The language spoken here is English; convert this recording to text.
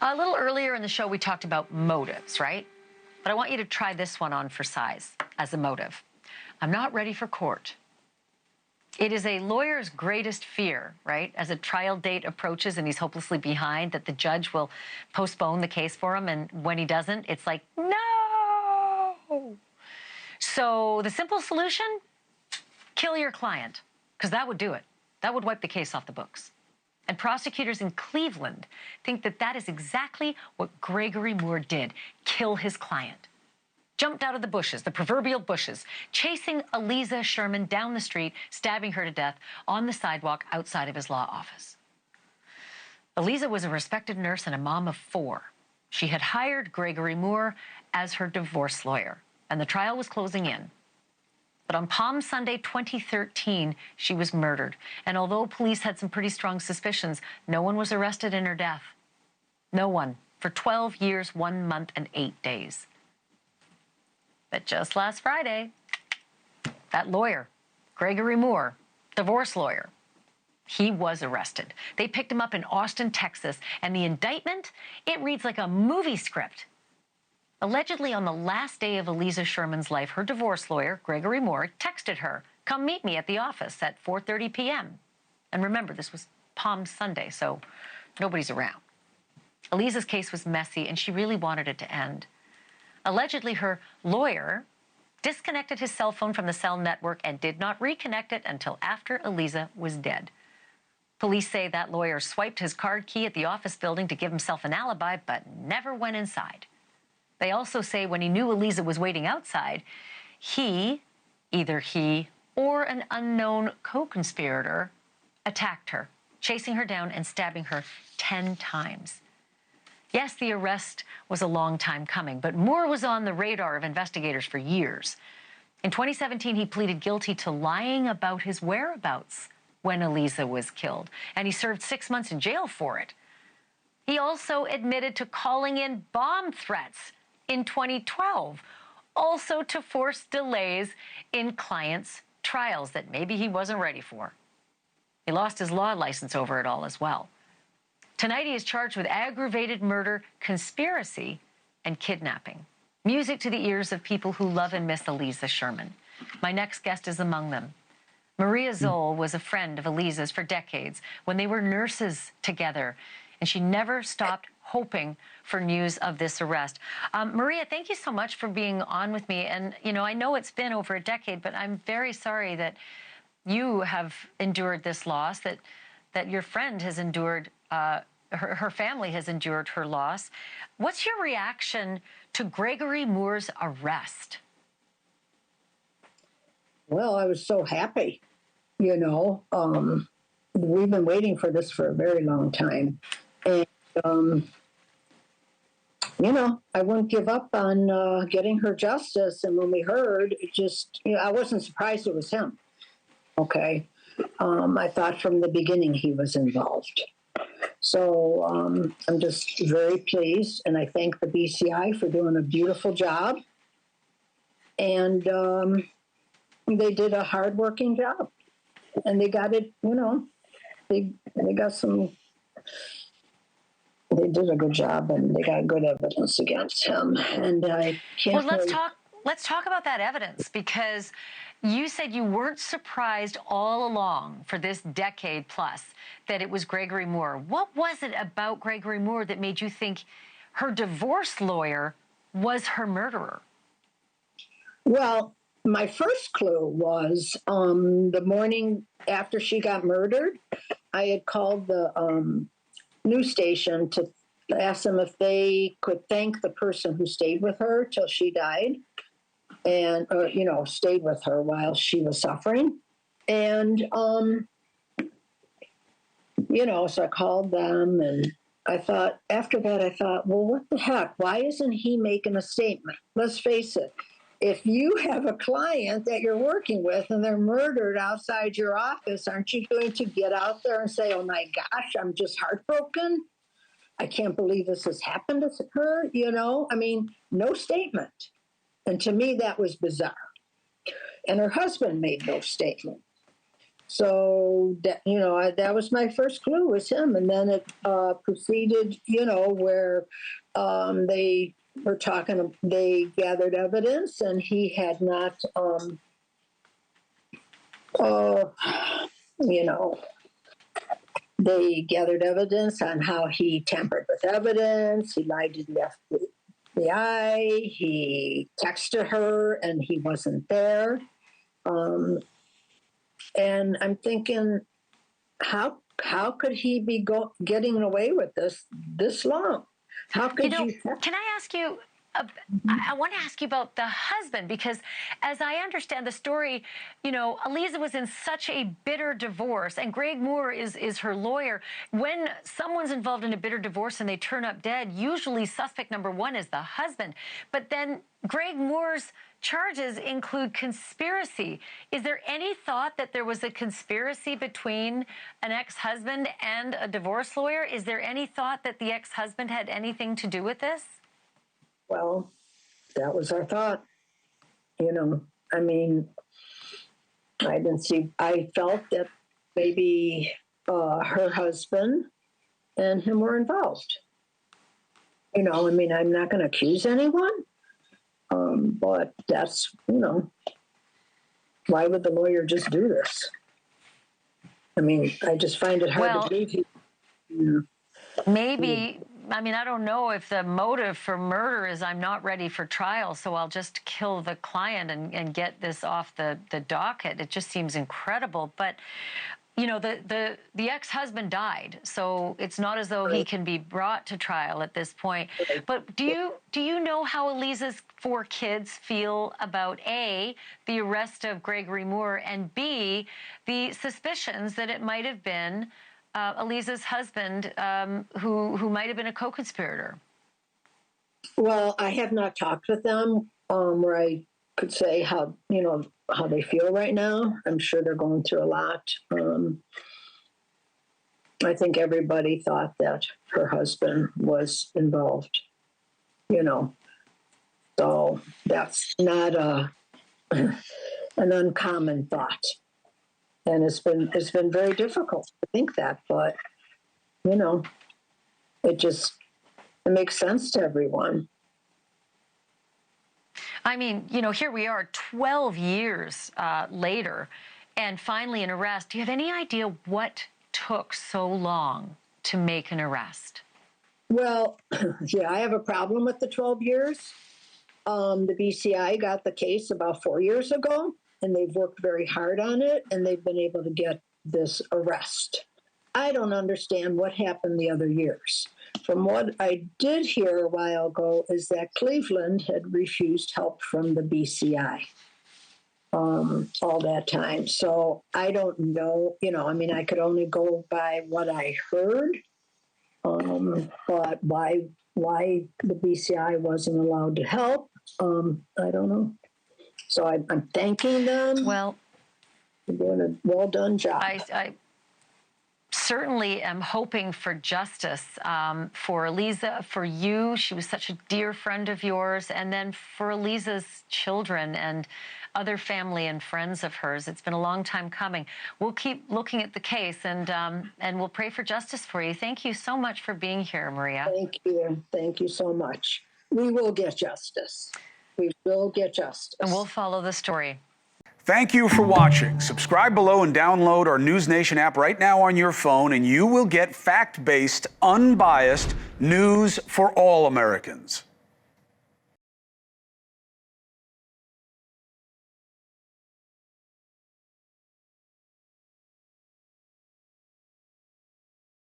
A little earlier in the show, we talked about motives, right? But I want you to try this one on for size as a motive. I'm not ready for court. It is a lawyer's greatest fear, right? As a trial date approaches and he's hopelessly behind, that the judge will postpone the case for him. And when he doesn't, it's like, no. So the simple solution, kill your client, because that would do it. That would wipe the case off the books. And prosecutors in Cleveland think that that is exactly what Gregory Moore did, kill his client. Jumped out of the bushes, the proverbial bushes, chasing Aliza Sherman down the street, stabbing her to death on the sidewalk outside of his law office. Aliza was a respected nurse and a mom of 4. She had hired Gregory Moore as her divorce lawyer, and the trial was closing in. But on Palm Sunday 2013, she was murdered. And although police had some pretty strong suspicions, no one was arrested in her death. No one, for 12 years, 1 month, and 8 days. But just last Friday, that lawyer, Gregory Moore, divorce lawyer, he was arrested. They picked him up in Austin, Texas, and the indictment, it reads like a movie script. Allegedly, on the last day of Aliza Sherman's life, her divorce lawyer, Gregory Moore, texted her, "Come meet me at the office at 4:30 p.m. And remember, this was Palm Sunday, so nobody's around. Aliza's case was messy, and she really wanted it to end. Allegedly, her lawyer disconnected his cell phone from the cell network and did not reconnect it until after Aliza was dead. Police say that lawyer swiped his card key at the office building to give himself an alibi, but never went inside. They also say when he knew Aliza was waiting outside, either he or an unknown co-conspirator, attacked her, chasing her down and stabbing her 10 times. Yes, the arrest was a long time coming, but Moore was on the radar of investigators for years. In 2017, he pleaded guilty to lying about his whereabouts when Aliza was killed, and he served 6 months in jail for it. He also admitted to calling in bomb threats in 2012, also to force delays in clients' trials that maybe he wasn't ready for. He lost his law license over it all as well. Tonight, he is charged with aggravated murder, conspiracy, and kidnapping. Music to the ears of people who love and miss Aliza Sherman. My next guest is among them. Maria Zoll was a friend of Aliza's for decades when they were nurses together, and she never stopped hoping for news of this arrest. Maria, thank you so much for being on with me. And, you know, I know it's been over a decade, but I'm very sorry that you have endured this loss, that your friend has endured, her family has endured her loss. What's your reaction to Gregory Moore's arrest? Well, I was so happy, you know. We've been waiting for this for a very long time. And, you know, I wouldn't give up on getting her justice. And when we heard, it just, you know, I wasn't surprised it was him. Okay. I thought from the beginning he was involved. So I'm just very pleased. And I thank the BCI for doing a beautiful job. And they did a hardworking job. And they got it, you know, they got some... They did a good job, and they got good evidence against him. And I can't. Well, let's talk about that evidence, because you said you weren't surprised all along for this decade plus that it was Gregory Moore. What was it about Gregory Moore that made you think her divorce lawyer was her murderer? Well, my first clue was the morning after she got murdered, I had called the news station to ask them if they could thank the person who stayed with her till she died, and you know, stayed with her while she was suffering. And you know, so I called them, and I thought, after that, I thought, well, what the heck? Why isn't he making a statement? Let's face it. If you have a client that you're working with and they're murdered outside your office, aren't you going to get out there and say, oh my gosh, I'm just heartbroken. I can't believe this has happened to her. You know, I mean, no statement. And to me, that was bizarre. And her husband made no statement. So that, that was my first clue, was him. And then it proceeded, where they were talking, they gathered evidence, and he had not, they gathered evidence on how he tampered with evidence. He lied to the FBI. He texted her and he wasn't there. And I'm thinking, how could he be getting away with this long? How could you? Can I ask you? I want to ask you about the husband, because as I understand the story, Aliza was in such a bitter divorce, and Greg Moore is her lawyer. When someone's involved in a bitter divorce and they turn up dead, usually suspect number one is the husband. But then Greg Moore's charges include conspiracy. Is there any thought that there was a conspiracy between an ex-husband and a divorce lawyer? Is there any thought that the ex-husband had anything to do with this? Well, that was our thought. I mean, I felt that maybe her husband and him were involved. I'm not going to accuse anyone, but that's, why would the lawyer just do this? I just find it hard to believe. Maybe. I don't know if the motive for murder is I'm not ready for trial, so I'll just kill the client and get this off the docket. It just seems incredible. But, the ex-husband died, so it's not as though he can be brought to trial at this point. But do you know how Aliza's 4 kids feel about, A, the arrest of Gregory Moore, and B, the suspicions that it might have been Aliza's husband, who might have been a co-conspirator? Well, I have not talked with them where I could say how they feel right now. I'm sure they're going through a lot. I think everybody thought that her husband was involved, so that's not an uncommon thought. And it's been very difficult to think that, but it makes sense to everyone. Here we are 12 years later, and finally an arrest. Do you have any idea what took so long to make an arrest? Well, yeah, I have a problem with the 12 years. The BCI got the case about 4 years ago, and they've worked very hard on it, and they've been able to get this arrest. I don't understand what happened the other years. From what I did hear a while ago is that Cleveland had refused help from the BCI all that time. So I don't know, I could only go by what I heard, but why the BCI wasn't allowed to help, I don't know. So I'm thanking them. Well, they're doing a well-done job. I certainly am hoping for justice for Aliza, for you. She was such a dear friend of yours. And then for Aliza's children and other family and friends of hers. It's been a long time coming. We'll keep looking at the case, and we'll pray for justice for you. Thank you so much for being here, Maria. Thank you. Thank you so much. We will get justice. We will get justice. And we'll follow the story. Thank you for watching. Subscribe below and download our NewsNation app right now on your phone, and you will get fact-based, unbiased news for all Americans.